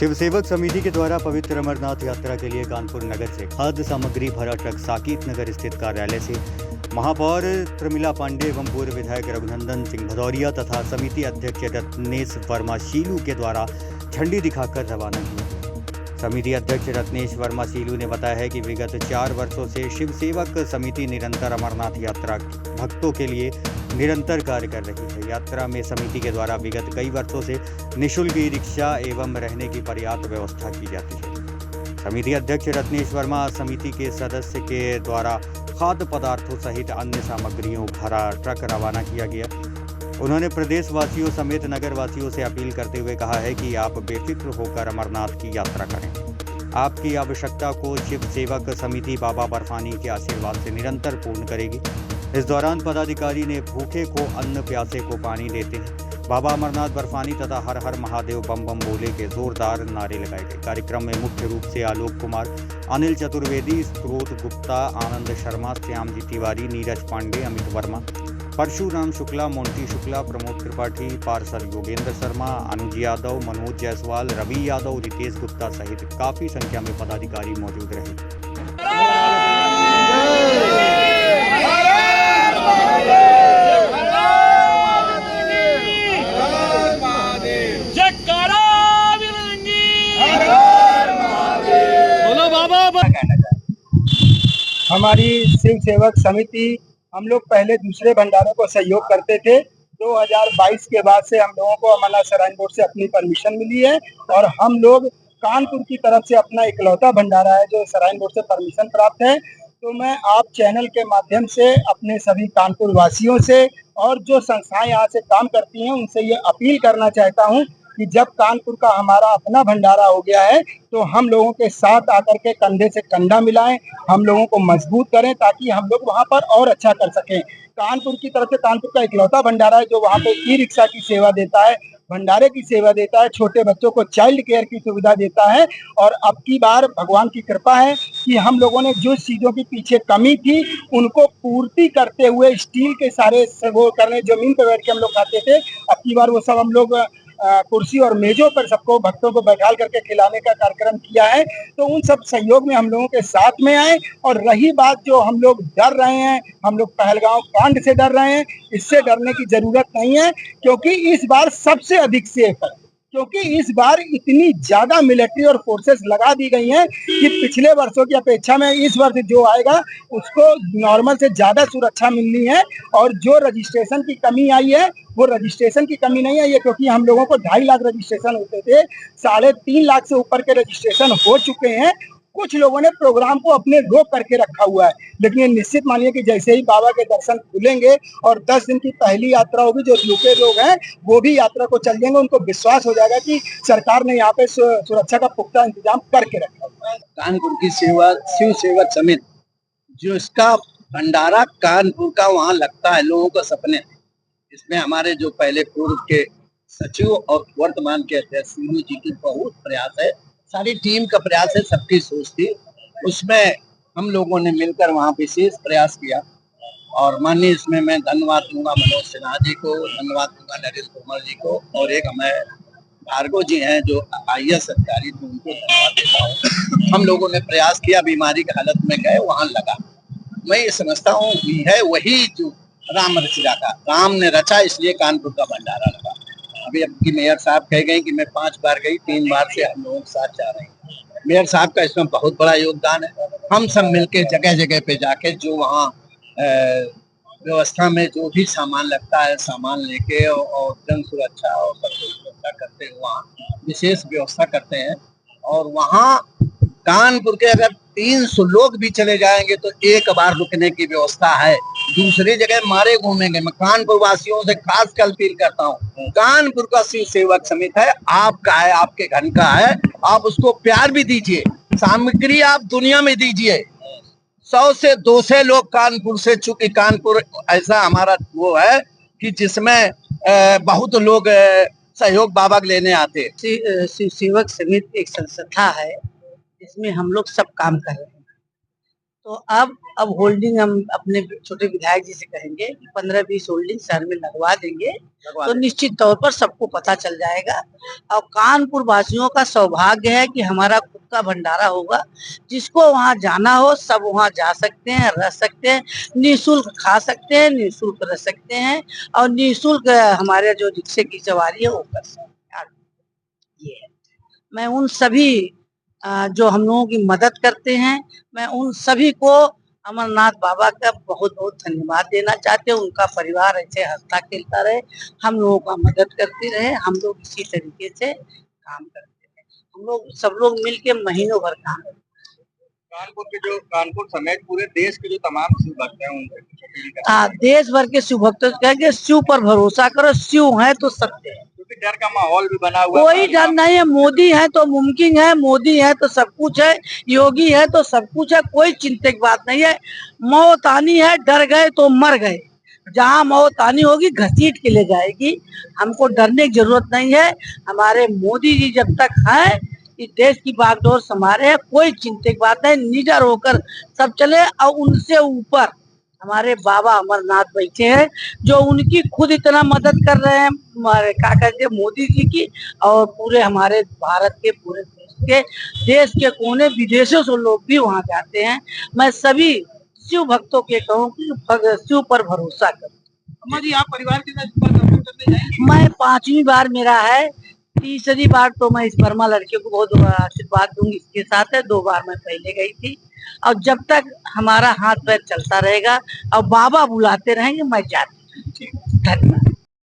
शिव सेवक समिति के द्वारा पवित्र अमरनाथ यात्रा के लिए कानपुर नगर से खाद्य सामग्री भरा ट्रक साकेत नगर स्थित कार्यालय से महापौर प्रमिला पांडे एवं पूर्व विधायक रघुनंदन सिंह भदौरिया तथा समिति अध्यक्ष रत्नेश वर्मा शीलू के द्वारा झंडी दिखाकर रवाना किया। समिति अध्यक्ष रत्नेश वर्मा शीलू ने बताया है कि विगत 4 वर्षों से शिव सेवक समिति निरंतर अमरनाथ यात्रा भक्तों के लिए निरंतर कार्य कर रही है। यात्रा में समिति के द्वारा विगत कई वर्षों से निःशुल्क ई रिक्शा एवं रहने की पर्याप्त व्यवस्था की जाती है। समिति अध्यक्ष रत्नेश वर्मा समिति के सदस्य के द्वारा खाद्य पदार्थों सहित अन्य सामग्रियों भरा ट्रक रवाना किया गया। उन्होंने प्रदेशवासियों समेत नगर वासियों से अपील करते हुए कहा है कि आप बेफिक्र होकर अमरनाथ की यात्रा करें। आपकी आवश्यकता को शिव सेवक समिति बाबा बर्फानी के आशीर्वाद से निरंतर पूर्ण करेगी। इस दौरान पदाधिकारी ने भूखे को अन्न, प्यासे को पानी देते हैं, बाबा अमरनाथ बर्फानी तथा हर हर महादेव बम बम बोले के जोरदार नारे लगाए गए। कार्यक्रम में मुख्य रूप से आलोक कुमार, अनिल चतुर्वेदी, स्त्रोत गुप्ता, आनंद शर्मा, श्यामजी तिवारी, नीरज पांडे, अमित वर्मा, परशुराम शुक्ला, मोंटी शुक्ला, प्रमोद त्रिपाठी, पार्षद योगेंद्र शर्मा, अनुज यादव, मनोज जायसवाल, रवि यादव, रितेश गुप्ता सहित काफी संख्या में पदाधिकारी मौजूद रहे। हमारी शिव सेवक समिति हम लोग पहले दूसरे भंडारों को सहयोग करते थे। 2022 के बाद से हम लोगों को अमरनाथ श्राइन बोर्ड से अपनी परमिशन मिली है और हम लोग कानपुर की तरफ से अपना इकलौता भंडारा है जो श्राइन बोर्ड से परमिशन प्राप्त है। तो मैं आप चैनल के माध्यम से अपने सभी कानपुर वासियों से और जो संस्थाएं यहाँ से काम करती हैं उनसे ये अपील करना चाहता हूँ कि जब कानपुर का हमारा अपना भंडारा हो गया है तो हम लोगों के साथ आकर के कंधे से कंधा मिलाएं, हम लोगों को मजबूत करें ताकि हम लोग वहां पर और अच्छा कर सकें। कानपुर की तरफ से कानपुर का इकलौता भंडारा है जो वहां पे ई रिक्शा की सेवा देता है, भंडारे की सेवा देता है, छोटे बच्चों को चाइल्ड केयर की सुविधा देता है। और अब की बार भगवान की कृपा है कि हम लोगों ने जो चीजों की पीछे कमी थी उनको पूर्ति करते हुए स्टील के सारे वो करने, जमीन पर बैठ के हम लोग खाते थे, अब की बार वो सब हम लोग कुर्सी और मेजों पर सबको भक्तों को बैठा करके खिलाने का कार्यक्रम किया है। तो उन सब सहयोग में हम लोगों के साथ में आए। और रही बात जो हम लोग डर रहे हैं, हम लोग पहलगांव कांड से डर रहे हैं, इससे डरने की जरूरत नहीं है क्योंकि इस बार सबसे अधिक सेफ है, क्योंकि इस बार इतनी ज्यादा मिलिट्री और फोर्सेस लगा दी गई हैं कि पिछले वर्षों की अपेक्षा में इस वर्ष जो आएगा उसको नॉर्मल से ज्यादा सुरक्षा मिलनी है। और जो रजिस्ट्रेशन की कमी आई है वो रजिस्ट्रेशन की कमी नहीं आई है क्योंकि हम लोगों को 2.5 लाख रजिस्ट्रेशन होते थे, 3.5 लाख से ऊपर के रजिस्ट्रेशन हो चुके हैं। कुछ लोगों ने प्रोग्राम को अपने रोक करके रखा हुआ है, लेकिन ये निश्चित मानिए कि जैसे ही बाबा के दर्शन खुलेंगे और 10 दिन की पहली यात्रा होगी, जो रुके लोग हैं वो भी यात्रा को चल देंगे, उनको विश्वास हो जाएगा कि सरकार ने यहाँ पे सुरक्षा का पुख्ता इंतजाम करके रखा हुआ है। कानपुर की शिव सेवक समिति जो इसका भंडारा कानपुर का वहाँ लगता है, लोगों का सपने, इसमें हमारे जो पहले पूर्व के सचिव और वर्तमान के अध्यक्ष शीलू जी की बहुत प्रयास है, सारी टीम का प्रयास है, सबकी सोच थी, उसमें हम लोगों ने मिलकर वहाँ विशेष प्रयास किया। और माननीय इसमें मैं धन्यवाद दूंगा मनोज सिन्हा जी को, धन्यवाद दूंगा नरेश तोमर जी को, और एक हमें भार्गव जी हैं जो IAS अधिकारी थे, उनको धन्यवाद देता हूँ। हम लोगों ने प्रयास किया, बीमारी की हालत में गए, वहाँ लगा। मैं ये समझता हूँ है वही जो राम रचा का, राम ने रचा, इसलिए कानपुर का भंडारा लगा। अभी आपकी मेयर साहब कह गए कि मैं 5 बार गई, 3 बार से हम लोगों के साथ जा रहे हैं। मेयर साहब का इसमें बहुत बड़ा योगदान है। हम सब मिलके जगह जगह पे जाके जो वहाँ व्यवस्था में जो भी सामान लगता है सामान लेके और जन सुरक्षा और सबको सुरक्षा करते हुए वहाँ विशेष व्यवस्था करते हैं। और वहाँ कानपुर के अगर 300 लोग भी चले जाएंगे तो एक बार रुकने की व्यवस्था है, दूसरी जगह मारे घूमेंगे। मैं कानपुर वासियों से खास कर अपील करता हूँ, कानपुर का शिव सेवक समिति है, आपका है, आपके घर का है, आप उसको प्यार भी दीजिए, सामग्री आप दुनिया में दीजिए। 100 से 200 लोग कानपुर से, चूंकि कानपुर ऐसा हमारा वो है कि जिसमें बहुत लोग सहयोग बाबा लेने आते। शिव सेवक समिति एक संस्था है, इसमें हम लोग सब काम कर रहे हैं। तो अब होल्डिंग हम अपने छोटे विधायक जी से कहेंगे कि 15-20 होल्डिंग शहर में लगवा देंगे तो निश्चित तौर पर सबको पता चल जाएगा। और कानपुर वासियों का सौभाग्य है कि हमारा खुद का भंडारा होगा, जिसको वहाँ जाना हो सब वहाँ जा सकते हैं, रह सकते हैं, निःशुल्क खा सकते हैं, निःशुल्क रह सकते हैं और निःशुल्क हमारे जो रिक्शे की सवारी है वो कर सकते हैं। ये है, मैं उन सभी जो हम लोगों की मदद करते हैं, मैं उन सभी को अमरनाथ बाबा का बहुत बहुत धन्यवाद देना चाहते हैं। उनका परिवार ऐसे हंसता खेलता रहे, हम लोगों का मदद करते रहे, हम लोग इसी तरीके से काम करते हैं। हम लोग सब लोग मिलके महीनों भर काम करते हैं। कानपुर समेत पूरे देश के जो तमाम शिव भक्त हैं उनसे देश भर के शिव भक्तों से कहेंगे शिव पर भरोसा करो, शिव है तो सत्य है। डर का माहौल भी बना हुआ, कोई डर नहीं है, मोदी है तो मुमकिन है, मोदी है तो सब कुछ है, योगी है तो सब कुछ है, कोई चिंता की बात नहीं है। मौत आनी है, डर गए तो मर गए, जहाँ मौत आनी होगी घसीट के ले जाएगी, हमको डरने की जरूरत नहीं है। हमारे मोदी जी जब तक हैं इस देश की बागडोर संभाले हैं, कोई चिंता की बात नहीं, निडर होकर सब चले। और उनसे ऊपर हमारे बाबा अमरनाथ बैठे हैं, जो उनकी खुद इतना मदद कर रहे हैं, हमारे क्या कहते हैं मोदी जी की, और पूरे हमारे भारत के पूरे देश के कोने विदेशों से लोग भी वहाँ जाते हैं। मैं सभी शिव भक्तों के कहूँ कि शिव पर भरोसा करो। जी आप परिवार के साथ दर्शन करने जाएंगे? मैं 5वीं बार मेरा है, 3री बार तो मैं इस वर्मा लड़के को बहुत आशीर्वाद दूंगी, इसके साथ है। 2 बार मैं पहले गई थी, और जब तक हमारा हाथ पैर चलता रहेगा और बाबा बुलाते रहेंगे मैं जाती हूँ। धन्यवाद।